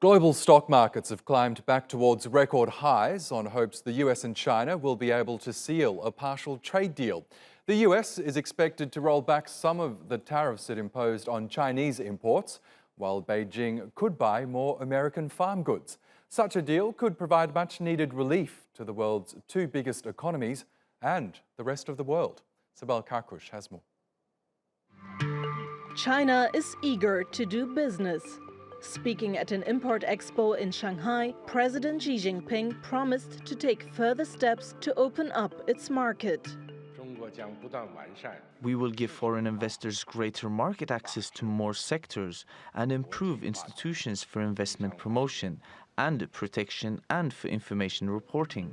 Global stock markets have climbed back towards record highs on hopes the US and China will be able to seal a partial trade deal. The US is expected to roll back some of the tariffs it imposed on Chinese imports, while Beijing could buy more American farm goods. Such a deal could provide much-needed relief to the world's two biggest economies and the rest of the world. Sibel Karkus has more. China is eager to do business. Speaking at an import expo in Shanghai, President Xi Jinping promised to take further steps to open up its market. We will give foreign investors greater market access to more sectors and improve institutions for investment promotion and protection and for information reporting.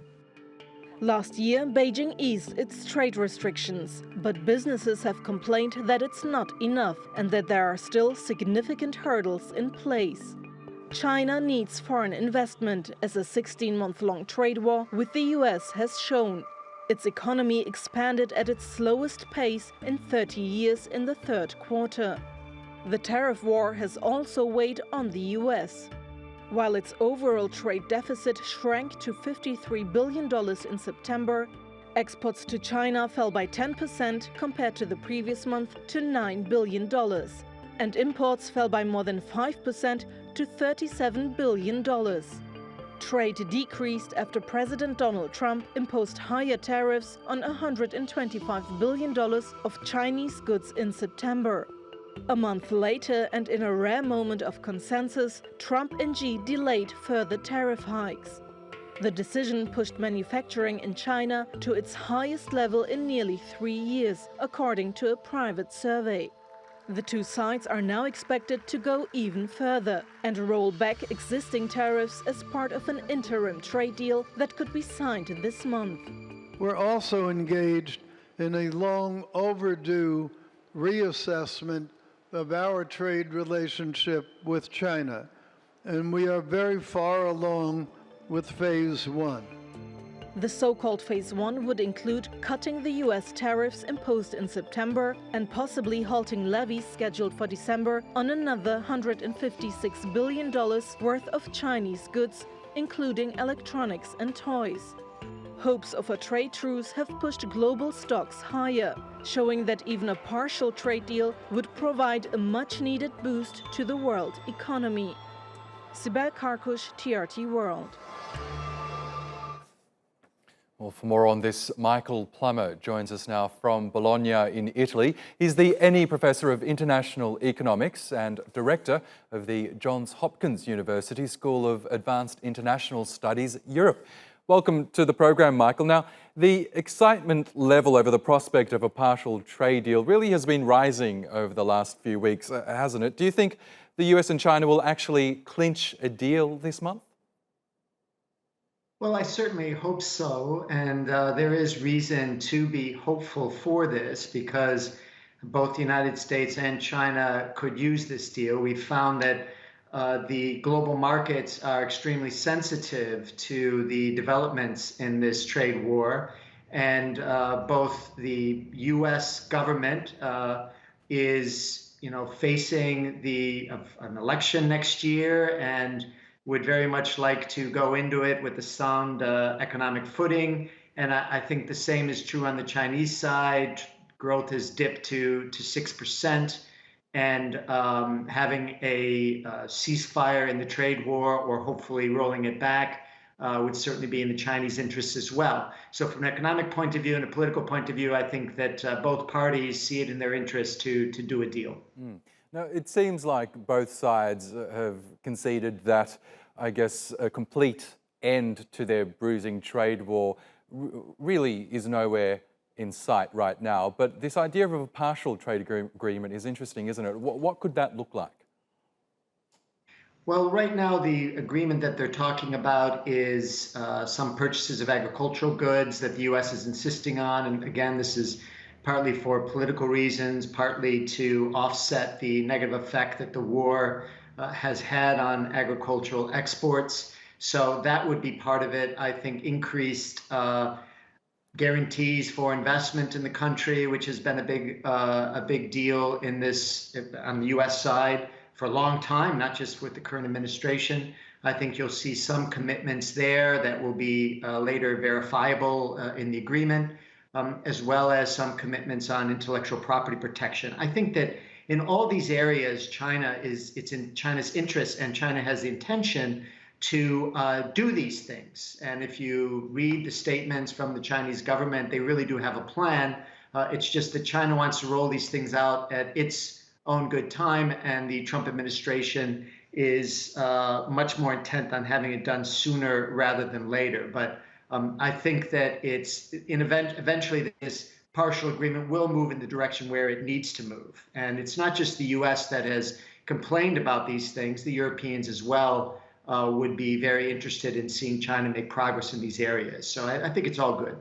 Last year, Beijing eased its trade restrictions, but businesses have complained that it's not enough and that there are still significant hurdles in place. China needs foreign investment, as a 16-month-long trade war with the US has shown. Its economy expanded at its slowest pace in 30 years in the third quarter. The tariff war has also weighed on the US. While its overall trade deficit shrank to $53 billion in September, exports to China fell by 10% compared to the previous month to $9 billion, and imports fell by more than 5% to $37 billion. Trade decreased after President Donald Trump imposed higher tariffs on $125 billion of Chinese goods in September. A month later, and in a rare moment of consensus, Trump and Xi delayed further tariff hikes. The decision pushed manufacturing in China to its highest level in nearly 3 years, according to a private survey. The two sides are now expected to go even further and roll back existing tariffs as part of an interim trade deal that could be signed this month. We're also engaged in a long overdue reassessment of our trade relationship with China, and we are very far along with Phase 1. The so-called Phase 1 would include cutting the US tariffs imposed in September and possibly halting levies scheduled for December on another $156 billion worth of Chinese goods, including electronics and toys. Hopes of a trade truce have pushed global stocks higher, showing that even a partial trade deal would provide a much-needed boost to the world economy. Sibel Karkus, TRT World. Well, for more on this, Michael Plummer joins us now from Bologna in Italy. He's the NE Professor of International Economics and Director of the Johns Hopkins University School of Advanced International Studies, Europe. Welcome to the program, Michael. Now, the excitement level over the prospect of a partial trade deal really has been rising over the last few weeks, hasn't it? Do you think the US and China will actually clinch a deal this month? Well, I certainly hope so, and there is reason to be hopeful for this because both the United States and China could use this deal. We've found that the global markets are extremely sensitive to the developments in this trade war, and both the U.S. government is, facing an election next year and would very much like to go into it with a sound economic footing, and I think the same is true on the Chinese side. Growth has dipped to 6%. And having a ceasefire in the trade war, or hopefully rolling it back, would certainly be in the Chinese interests as well. So from an economic point of view and a political point of view, I think that both parties see it in their interest to do a deal. Now, it seems like both sides have conceded that, I guess, a complete end to their bruising trade war really is nowhere in sight right now. But this idea of a partial trade agreement is interesting, isn't it? What could that look like? Well, right now, the agreement that they're talking about is some purchases of agricultural goods that the U.S. is insisting on. And again, this is partly for political reasons, partly to offset the negative effect that the war has had on agricultural exports. So that would be part of it. I think increased guarantees for investment in the country, which has been a big deal in this on the U.S. side for a long time, not just with the current administration. I think you'll see some commitments there that will be later verifiable in the agreement, as well as some commitments on intellectual property protection. I think that in all these areas, it's in China's interest, and China has the intention to do these things. And if you read the statements from the Chinese government, they really do have a plan. It's just that China wants to roll these things out at its own good time, and the Trump administration is much more intent on having it done sooner rather than later. But I think that eventually this partial agreement will move in the direction where it needs to move. And it's not just the US that has complained about these things. The Europeans as well would be very interested in seeing China make progress in these areas. So I think it's all good.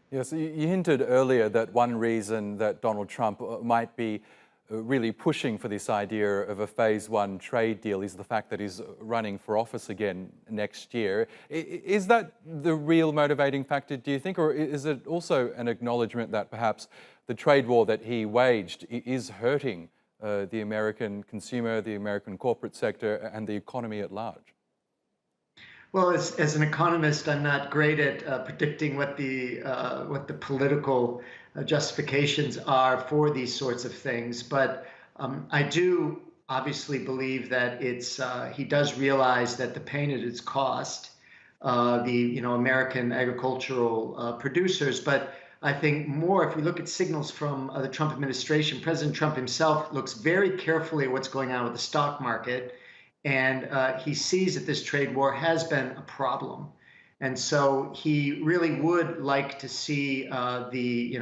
Yes, you hinted earlier that one reason that Donald Trump might be really pushing for this idea of a phase one trade deal is the fact that he's running for office again next year. Is that the real motivating factor, do you think, or is it also an acknowledgement that perhaps the trade war that he waged is hurting the American consumer, the American corporate sector, and the economy at large? Well, as an economist, I'm not great at predicting what the political justifications are for these sorts of things, but I do obviously believe that he does realize that the pain at its cost, the American agricultural producers. But I think more, if we look at signals from the Trump administration, President Trump himself looks very carefully at what's going on with the stock market. And he sees that this trade war has been a problem. And so he really would like to see the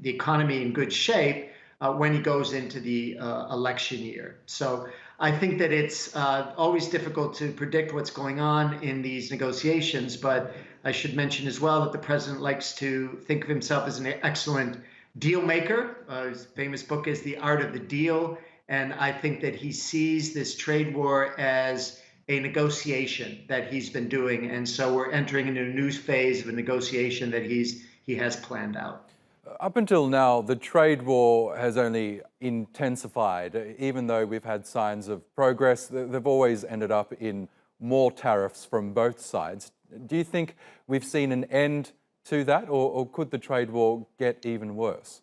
economy in good shape when he goes into the election year. So I think that it's always difficult to predict what's going on in these negotiations. But I should mention as well that the president likes to think of himself as an excellent deal maker. His famous book is The Art of the Deal. And I think that he sees this trade war as a negotiation that he's been doing. And so we're entering into a new phase of a negotiation that he has planned out. Up until now, the trade war has only intensified. Even though we've had signs of progress, they've always ended up in more tariffs from both sides. Do you think we've seen an end to that, or could the trade war get even worse?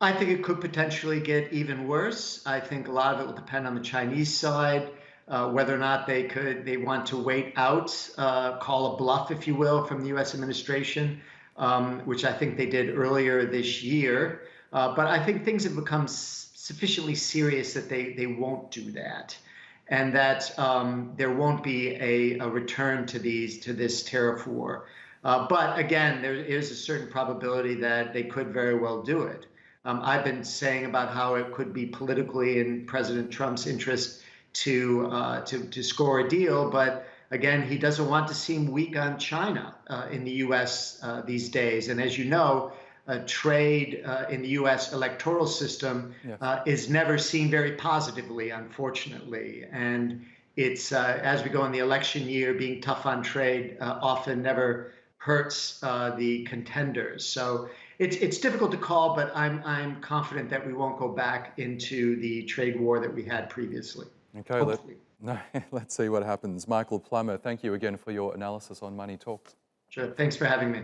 I think it could potentially get even worse. I think a lot of it will depend on the Chinese side, whether or not they want to wait out, call a bluff, if you will, from the U.S. administration, which I think they did earlier this year. But I think things have become sufficiently serious that they won't do that, and that there won't be a return to this tariff war. But again, there is a certain probability that they could very well do it. I've been saying about how it could be politically in President Trump's interest to score a deal, but again, he doesn't want to seem weak on China in the U.S. These days. And as you know, trade in the U.S. electoral system is never seen very positively, unfortunately. And it's as we go in the election year, being tough on trade often never hurts the contenders. So it's difficult to call, but I'm confident that we won't go back into the trade war that we had previously. Okay, let's see what happens. Michael Plummer, thank you again for your analysis on Money Talks. Sure. Thanks for having me.